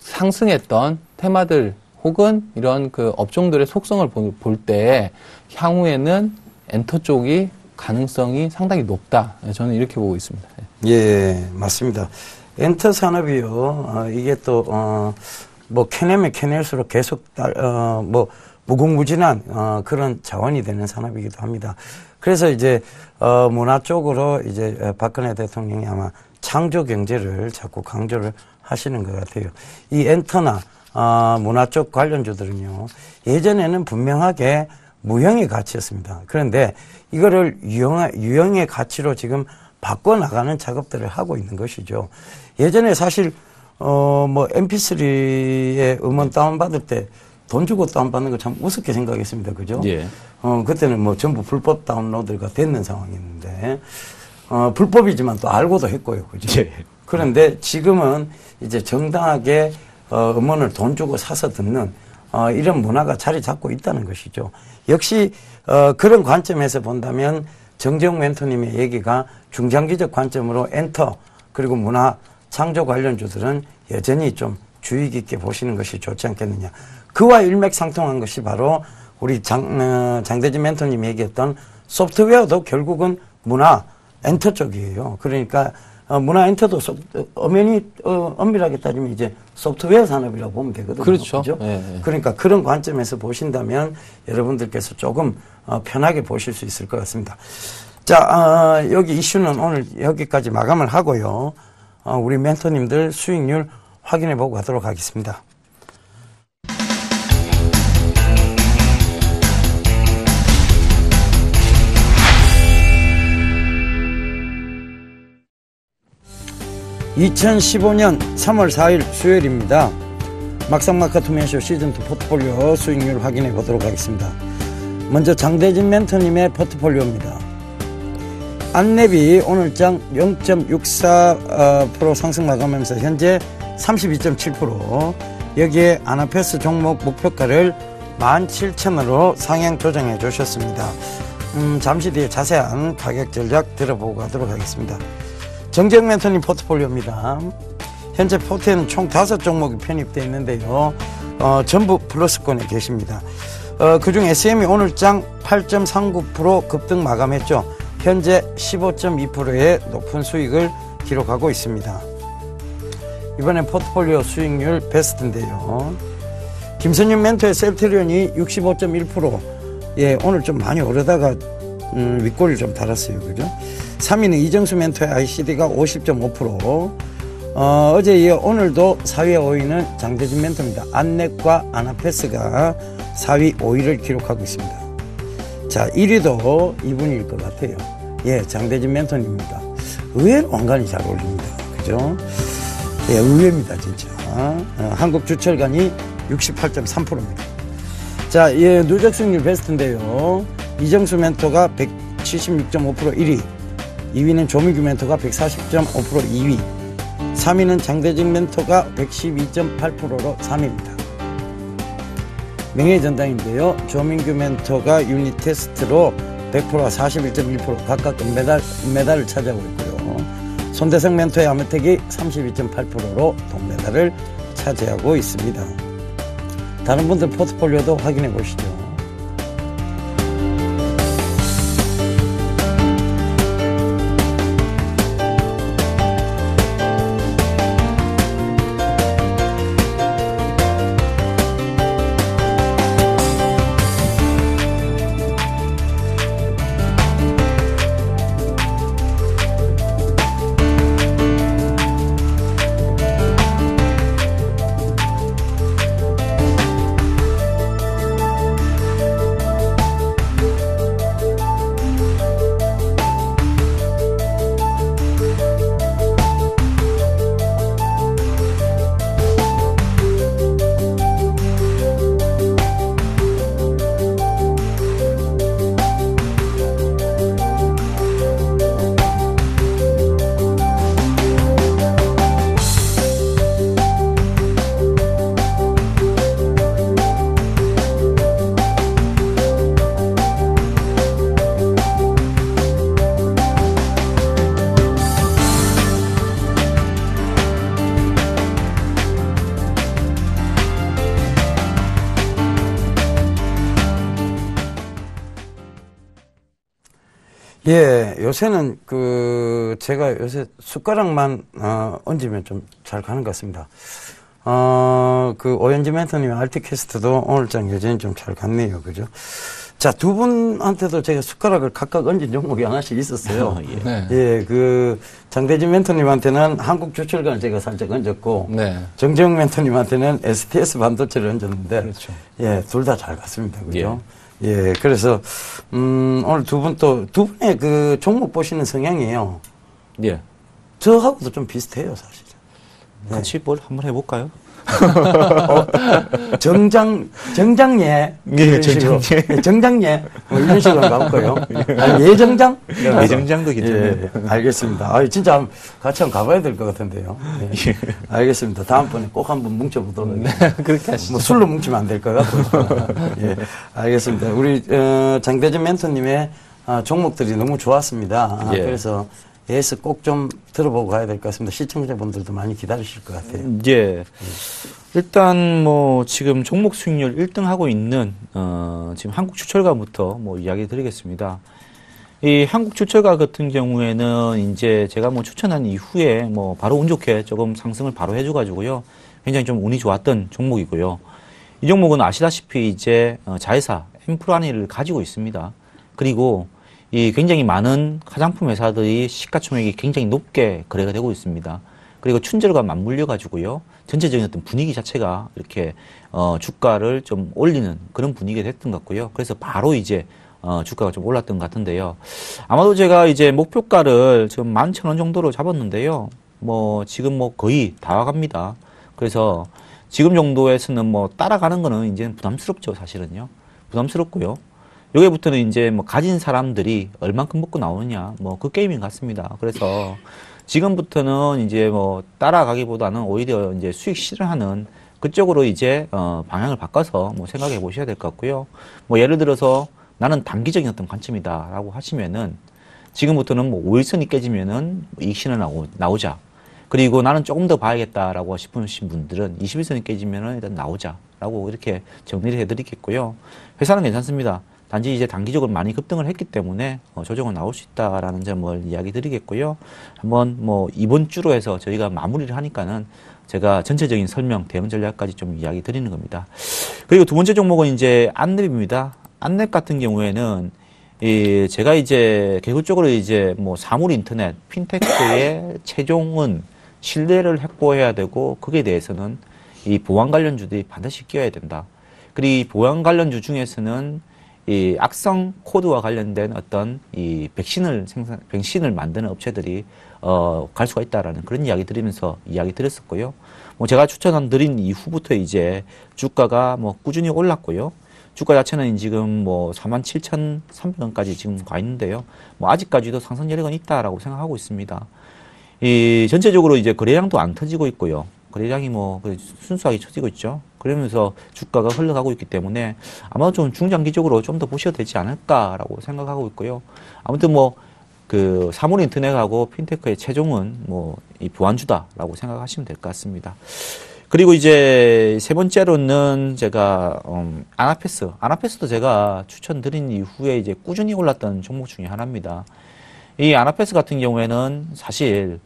상승했던 테마들 혹은 이런 업종들의 속성을 볼 때 향후에는 엔터 쪽이 가능성이 상당히 높다. 저는 이렇게 보고 있습니다. 예, 맞습니다. 엔터 산업이요. 이게 또 캐내면 캐낼수록 계속 무궁무진한 그런 자원이 되는 산업이기도 합니다. 그래서 이제 문화 쪽으로 이제 박근혜 대통령이 아마 창조 경제를 자꾸 강조를 하시는 것 같아요. 이 엔터나 문화 쪽 관련주들은요. 예전에는 분명하게 무형의 가치였습니다. 그런데 이거를 유형의 가치로 지금 바꿔나가는 작업들을 하고 있는 것이죠. 예전에 사실 MP3의 음원 다운받을 때 돈 주고 다운받는 거 참 우습게 생각했습니다. 그죠? 예. 그때는 전부 불법 다운로드가 됐는 상황이었는데 불법이지만 또 알고도 했고요. 그죠? 예. 그런데 지금은 이제 정당하게 음원을 돈 주고 사서 듣는 이런 문화가 자리 잡고 있다는 것이죠. 역시 그런 관점에서 본다면 정재욱 멘토님의 얘기가 중장기적 관점으로 엔터 그리고 문화 창조 관련주들은 여전히 좀 주의 깊게 보시는 것이 좋지 않겠느냐. 그와 일맥상통한 것이 바로 우리 장대진 멘토님이 얘기했던 소프트웨어도 결국은 문화 엔터 쪽이에요. 그러니까 문화 엔터도 엄밀하게 따지면 이제 소프트웨어 산업이라고 보면 되거든요. 그렇죠. 그렇죠? 네. 그러니까 그런 관점에서 보신다면 여러분들께서 조금 편하게 보실 수 있을 것 같습니다. 자, 여기 이슈는 오늘 여기까지 마감을 하고요. 우리 멘토님들 수익률 확인해 보고 가도록 하겠습니다. (2015년 3월 4일) 수요일입니다. 막상막하 투명쇼 시즌2 포트폴리오 수익률 확인해 보도록 하겠습니다. 먼저 장대진 멘토님의 포트폴리오입니다. 안랩이 오늘장 0.64% 상승 마감하면서 현재 32.7%, 여기에 아나페스 종목 목표가를 17,000원으로 상향 조정해 주셨습니다. 잠시 뒤에 자세한 가격 전략 들어보고 가도록 하겠습니다. 정재욱 멘토님 포트폴리오입니다. 현재 포트에는 총 5종목이 편입되어 있는데요. 전부 플러스권에 계십니다. 그중 SM이 오늘장 8.39% 급등 마감했죠. 현재 15.2%의 높은 수익을 기록하고 있습니다. 이번엔 포트폴리오 수익률 베스트인데요. 김선윤 멘토의 셀트리온이 65.1%. 예, 오늘 좀 많이 오르다가 윗골을 좀 달았어요. 그죠? 3위는 이정수 멘토의 ICD가 50.5%. 어제 이어 오늘도 4위, 5위는 장대진 멘토입니다. 안넷과 아나페스가 4위, 5위를 기록하고 있습니다. 자, 1위도 이분일 것 같아요. 예, 장대진 멘토입니다. 의외로 왕관이 잘 어울립니다. 그죠? 예, 의외입니다, 진짜. 한국주철관이 68.3%입니다. 자, 예, 누적 수익률 베스트인데요. 이정수 멘토가 176.5% 1위, 2위는 조민규 멘토가 140.5% 2위, 3위는 장대진 멘토가 112.8%로 3위입니다. 명예전당인데요. 조민규 멘토가 유닛 테스트로 100%와 41.1% 각각 은메달을 차지하고 있고요. 손대성 멘토의 아메텍이 32.8%로 동메달을 차지하고 있습니다. 다른 분들 포트폴리오도 확인해 보시죠. 예, 요새는 제가 요새 숟가락만 얹으면 좀 잘 가는 것 같습니다. 오현지 멘토님의 알티캐스트도 오늘장 여전히 좀 잘 갔네요. 그죠? 자, 두 분한테도 제가 숟가락을 각각 얹은 종목이 하나씩 있었어요. 네. 예, 장대진 멘토님한테는 한국주철관을 제가 살짝 얹었고, 네. 정재영 멘토님한테는 STS 반도체를 얹었는데, 그렇죠. 예, 둘 다 잘 갔습니다. 그죠? 예, 그래서, 오늘 두 분의 종목 보시는 성향이에요. 예. 저하고도 좀 비슷해요, 사실. 같이 뭘 한번 해볼까요? 정장예. 예, 정장예. 정장예. 뭐 이런 식으로 가볼까요? 아니, 예정장? 예정장도 괜찮네요. 예, 알겠습니다. 진짜 같이 한번 가봐야 될 것 같은데요. 예. 알겠습니다. 다음번에 꼭 한번 뭉쳐보도록 하겠습니다. 그렇게 하시죠. 뭐 술로 뭉치면 안 될 것 같아요. 예, 알겠습니다. 우리, 장대진 멘토님의 종목들이 너무 좋았습니다. 예. 그래서 AS 꼭 좀 들어보고 가야 될 것 같습니다. 시청자분들도 많이 기다리실 것 같아요. 예. 일단 지금 종목 수익률 1등 하고 있는 지금 한국주철가부터 이야기 드리겠습니다. 이 한국주철가 같은 경우에는 이제 제가 추천한 이후에 바로 운 좋게 조금 상승을 바로 해줘가지고요. 굉장히 좀 운이 좋았던 종목이고요. 이 종목은 아시다시피 이제 자회사 엠프라니를 가지고 있습니다. 그리고 이 굉장히 많은 화장품 회사들이 시가총액이 굉장히 높게 거래가 되고 있습니다. 그리고 춘절과 맞물려 가지고요. 전체적인 어떤 분위기 자체가 이렇게 주가를 좀 올리는 그런 분위기가 됐던 것 같고요. 그래서 바로 이제 주가가 좀 올랐던 것 같은데요. 아마도 제가 이제 목표가를 지금 11,000원 정도로 잡았는데요. 지금 거의 다 와갑니다. 그래서 지금 정도에서는 따라가는 거는 이제는 부담스럽죠, 사실은요. 부담스럽고요. 여기부터는 이제 가진 사람들이 얼만큼 먹고 나오느냐, 그 게임인 것 같습니다. 그래서 지금부터는 이제 따라가기보다는 오히려 이제 수익 실현하는 그쪽으로 이제 방향을 바꿔서 생각해 보셔야 될 것 같고요. 예를 들어서 나는 단기적인 어떤 관점이다라고 하시면은 지금부터는 5일선이 깨지면은 이익 실현 나오자. 그리고 나는 조금 더 봐야겠다라고 싶으신 분들은 21선이 깨지면은 일단 나오자. 있다라고 이렇게 정리를 해드리겠고요. 회사는 괜찮습니다. 단지 이제 단기적으로 많이 급등을 했기 때문에 조정은 나올 수 있다라는 점을 이야기 드리겠고요. 한번 뭐 이번 주로 해서 저희가 마무리를 하니까는 제가 전체적인 설명, 대응 전략까지 좀 이야기 드리는 겁니다. 그리고 두 번째 종목은 이제 안랩입니다. 안랩 같은 경우에는 제가 이제 개별적으로 이제 뭐 사물 인터넷, 핀테크의 최종은 신뢰를 확보해야 되고 거기에 대해서는 이 보안 관련주들이 반드시 끼어야 된다. 그리고 이 보안 관련주 중에서는 이 악성 코드와 관련된 어떤 이 백신을 만드는 업체들이 갈 수가 있다라는 그런 이야기 드리면서 이야기 드렸었고요. 뭐 제가 추천드린 이후부터 이제 주가가 뭐 꾸준히 올랐고요. 주가 자체는 지금 뭐 47,300원까지 지금 가 있는데요. 뭐 아직까지도 상승 여력은 있다라고 생각하고 있습니다. 이 전체적으로 이제 거래량도 안 터지고 있고요. 거래량이 뭐 순수하게 쳐지고 있죠. 그러면서 주가가 흘러가고 있기 때문에 아마 좀 중장기적으로 좀 더 보셔도 되지 않을까라고 생각하고 있고요. 아무튼 뭐 그 사물 인터넷하고 핀테크의 최종은 뭐 이 보안주다라고 생각하시면 될 것 같습니다. 그리고 이제 세 번째로는 제가 아나페스도 제가 추천드린 이후에 이제 꾸준히 올랐던 종목 중에 하나입니다. 이 아나페스 같은 경우에는 사실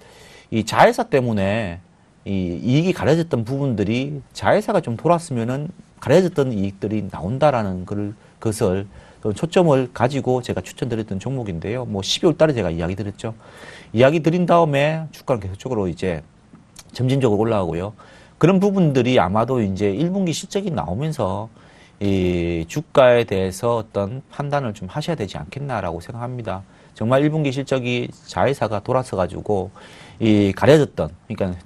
이 자회사 때문에 이 이익이 가려졌던 부분들이 자회사가 좀 돌았으면은 가려졌던 이익들이 나온다라는 것을 초점을 가지고 제가 추천드렸던 종목인데요. 뭐 12월 달에 제가 이야기 드렸죠. 이야기 드린 다음에 주가는 계속적으로 이제 점진적으로 올라가고요. 그런 부분들이 아마도 이제 1분기 실적이 나오면서 이 주가에 대해서 어떤 판단을 좀 하셔야 되지 않겠나라고 생각합니다. 정말 1분기 실적이 자회사가 돌아서 가지고 이 가려졌던, 그러니까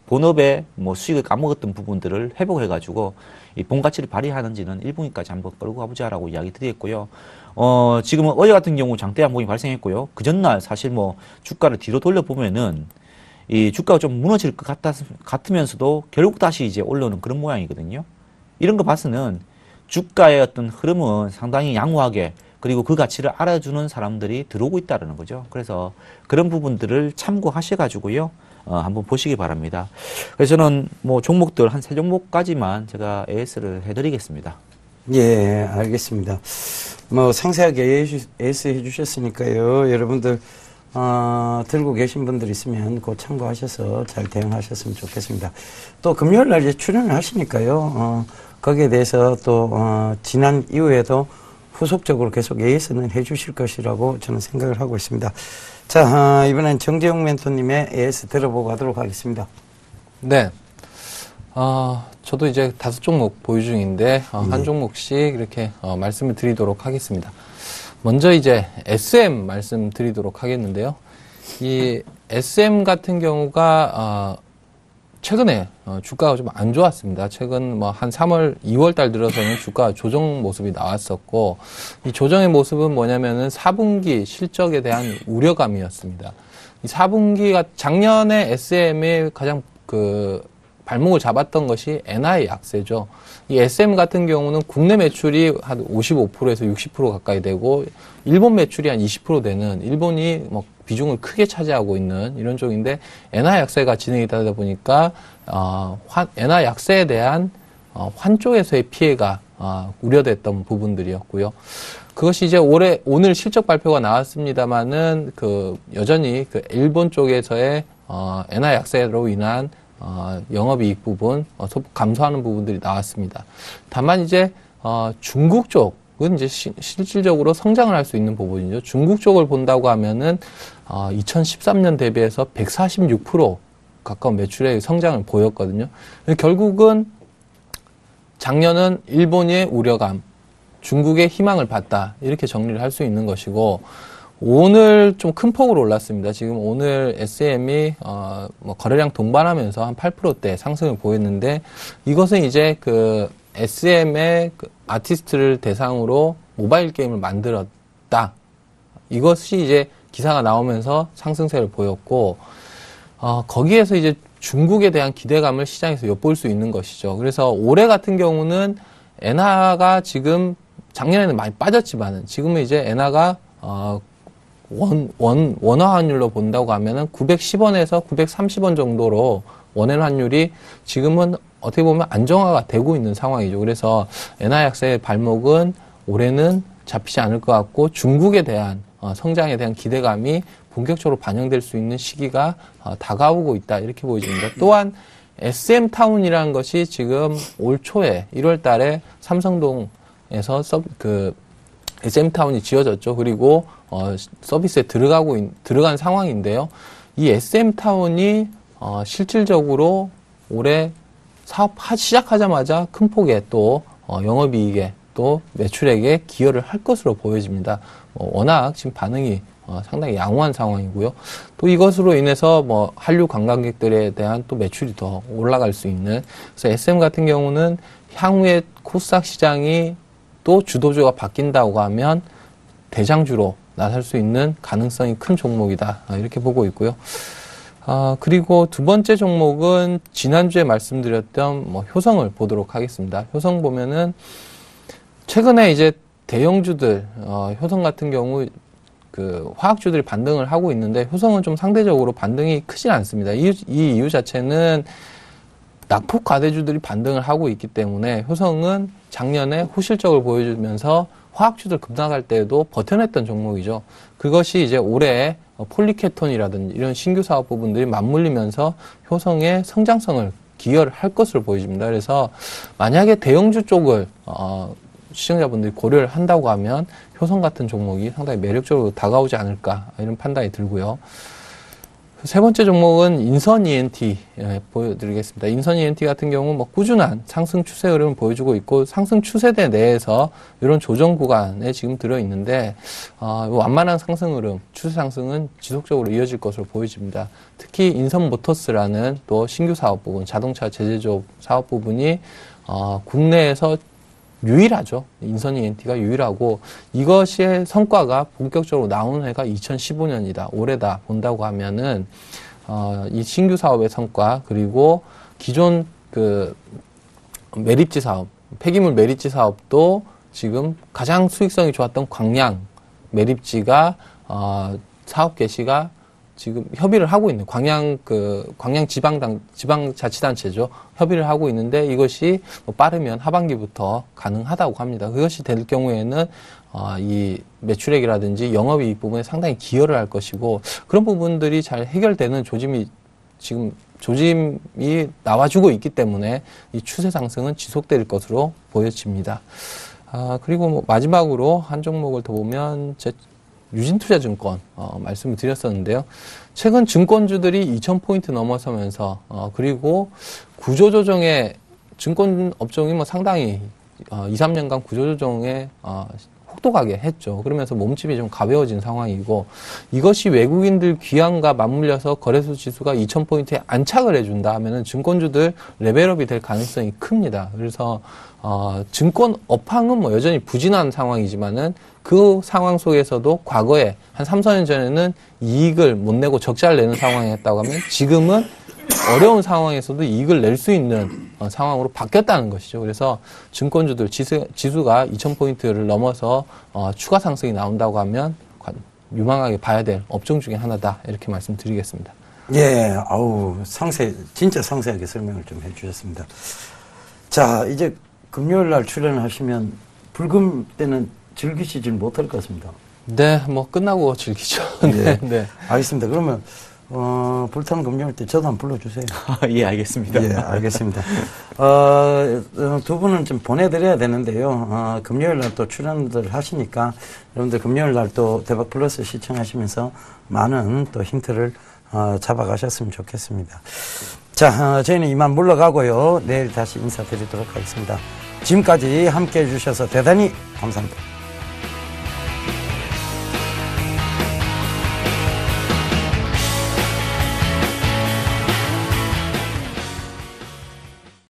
본업의 뭐 수익을 까먹었던 부분들을 회복해 가지고 이 본가치를 발휘하는지는 1분기까지 한번 끌고 가보자라고 이야기 드리겠고요. 지금은 어제 같은 경우 장대 양봉이 발생했고요. 그 전날 사실 뭐 주가를 뒤로 돌려보면은 이 주가가 좀 무너질 것 같으면서도 결국 다시 이제 올라오는 그런 모양이거든요. 이런 거 봐서는 주가의 어떤 흐름은 상당히 양호하게, 그리고 그 가치를 알아주는 사람들이 들어오고 있다는 거죠. 그래서 그런 부분들을 참고하셔가지고요. 한번 보시기 바랍니다. 그래서 저는 뭐 종목들 한 3종목까지만 제가 AS를 해드리겠습니다. 예, 알겠습니다. 뭐 상세하게 AS 해주셨으니까요. 여러분들 들고 계신 분들 있으면 그 참고하셔서 잘 대응하셨으면 좋겠습니다. 또 금요일 날 이제 출연을 하시니까요. 거기에 대해서 또 지난 이후에도 후속적으로 계속 AS는 해주실 것이라고 저는 생각을 하고 있습니다. 자, 이번엔 정재용 멘토님의 AS 들어보고 가도록 하겠습니다. 네. 저도 이제 5종목 보유 중인데, 한 종목씩 이렇게 말씀을 드리도록 하겠습니다. 먼저 이제 SM 말씀드리도록 하겠는데요. 이 SM 같은 경우가, 최근에 주가가 좀 안 좋았습니다. 최근 뭐 한 3월, 2월 달 들어서는 주가 조정 모습이 나왔었고, 이 조정의 모습은 뭐냐면은 4분기 실적에 대한 우려감이었습니다. 이 4분기가 작년에 SM의 가장 발목을 잡았던 것이 엔화의 약세죠. 이 SM 같은 경우는 국내 매출이 한 55%에서 60% 가까이 되고, 일본 매출이 한 20% 되는, 일본이 뭐 비중을 크게 차지하고 있는 이런 쪽인데, 엔화 약세가 진행이 되다 보니까 엔화 약세에 대한 환 쪽에서의 피해가 우려됐던 부분들이었고요. 그것이 이제 오늘 실적 발표가 나왔습니다만은 여전히 일본 쪽에서의 엔화 약세로 인한 영업이익 부분 소폭 감소하는 부분들이 나왔습니다. 다만 이제 중국 쪽은 이제 실질적으로 성장을 할 수 있는 부분이죠. 중국 쪽을 본다고 하면은 2013년 대비해서 146% 가까운 매출의 성장을 보였거든요. 결국은 작년은 일본의 우려감, 중국의 희망을 봤다, 이렇게 정리를 할 수 있는 것이고, 오늘 좀 큰 폭으로 올랐습니다. 지금 오늘 SM이 거래량 동반하면서 한 8%대 상승을 보였는데, 이것은 이제 SM의 아티스트를 대상으로 모바일 게임을 만들었다. 이것이 이제 기사가 나오면서 상승세를 보였고, 거기에서 이제 중국에 대한 기대감을 시장에서 엿볼 수 있는 것이죠. 그래서 올해 같은 경우는 엔화가 지금 작년에는 많이 빠졌지만은 지금은 이제 엔화가 원화 환율로 본다고 하면은 910원에서 930원 정도로 원엔 환율이 지금은 어떻게 보면 안정화가 되고 있는 상황이죠. 그래서 엔화 약세의 발목은 올해는 잡히지 않을 것 같고 중국에 대한 성장에 대한 기대감이 본격적으로 반영될 수 있는 시기가 다가오고 있다 이렇게 보여집니다. 또한 SM타운이라는 것이 지금 올 초에 1월 달에 삼성동에서 SM타운이 지어졌죠. 그리고 서비스에 들어간 상황인데요. 이 SM타운이 실질적으로 올해 사업 시작하자마자 큰 폭의 또 영업이익에 또 매출액에 기여를 할 것으로 보여집니다. 워낙 지금 반응이 상당히 양호한 상황이고요. 또 이것으로 인해서 한류 관광객들에 대한 또 매출이 더 올라갈 수 있는, 그래서 SM 같은 경우는 향후에 코스닥 시장이 또 주도주가 바뀐다고 하면 대장주로 나설 수 있는 가능성이 큰 종목이다 이렇게 보고 있고요. 그리고 두 번째 종목은 지난주에 말씀드렸던 효성을 보도록 하겠습니다. 효성 보면은 최근에 이제 대형주들, 효성 같은 경우 화학주들이 반등을 하고 있는데 효성은 좀 상대적으로 반등이 크진 않습니다. 이 이유 자체는 낙폭 과대주들이 반등을 하고 있기 때문에 효성은 작년에 호실적을 보여주면서 화학주들 급락할 때에도 버텨냈던 종목이죠. 그것이 이제 올해 폴리케톤이라든지 이런 신규 사업 부분들이 맞물리면서 효성의 성장성을 기여를 할 것으로 보여집니다. 그래서 만약에 대형주 쪽을 시청자분들이 고려를 한다고 하면 효성 같은 종목이 상당히 매력적으로 다가오지 않을까 이런 판단이 들고요. 세 번째 종목은 인선 ENT 보여드리겠습니다. 인선 ENT 같은 경우 꾸준한 상승 추세 흐름을 보여주고 있고 상승 추세대 내에서 이런 조정 구간에 지금 들어 있는데 완만한 상승 흐름, 추세 상승은 지속적으로 이어질 것으로 보여집니다. 특히 인선 모터스라는 또 신규 사업 부분, 자동차 제조업 사업 부분이 국내에서 유일하죠. 인선 ENT가 유일하고 이것의 성과가 본격적으로 나오는 해가 2015년이다. 올해다 본다고 하면은 이 신규 사업의 성과 그리고 기존 매립지 사업, 폐기물 매립지 사업도 지금 가장 수익성이 좋았던 광양 매립지가 사업 개시가 지금 협의를 하고 있는 광양 지방자치단체죠. 협의를 하고 있는데 이것이 빠르면 하반기부터 가능하다고 합니다. 그것이 될 경우에는 이 매출액이라든지 영업이익 부분에 상당히 기여를 할 것이고 그런 부분들이 잘 해결되는 조짐이 나와주고 있기 때문에 이 추세 상승은 지속될 것으로 보여집니다. 그리고 마지막으로 한 종목을 더 보면 유진투자증권 말씀을 드렸었는데요. 최근 증권주들이 2,000포인트 넘어서면서 그리고 구조조정에 증권 업종이 상당히 2, 3년간 구조조정에 혹독하게 했죠. 그러면서 몸집이 좀 가벼워진 상황이고 이것이 외국인들 귀환과 맞물려서 거래소 지수가 2,000포인트에 안착을 해준다 하면은 증권주들 레벨업이 될 가능성이 큽니다. 그래서 증권 업황은 여전히 부진한 상황이지만은 그 상황 속에서도 과거에 한 3, 4년 전에는 이익을 못 내고 적자를 내는 상황이었다고 하면 지금은 어려운 상황에서도 이익을 낼 수 있는 상황으로 바뀌었다는 것이죠. 그래서 증권주들 지수가 2,000포인트를 넘어서 추가 상승이 나온다고 하면 유망하게 봐야 될 업종 중에 하나다. 이렇게 말씀드리겠습니다. 예, 진짜 상세하게 설명을 좀 해주셨습니다. 자, 이제 금요일 날 출연하시면 불금 때는 즐기시질 못할 것 같습니다. 네, 끝나고 즐기죠. 네. 네. 알겠습니다. 그러면, 불타는 금요일 때 저도 한번 불러주세요. 예, 알겠습니다. 예, 알겠습니다. 두 분은 좀 보내드려야 되는데요. 금요일 날 또 출연들 하시니까 여러분들 금요일 날 또 대박 플러스 시청하시면서 많은 또 힌트를 잡아가셨으면 좋겠습니다. 자, 저희는 이만 물러가고요. 내일 다시 인사드리도록 하겠습니다. 지금까지 함께 해주셔서 대단히 감사합니다.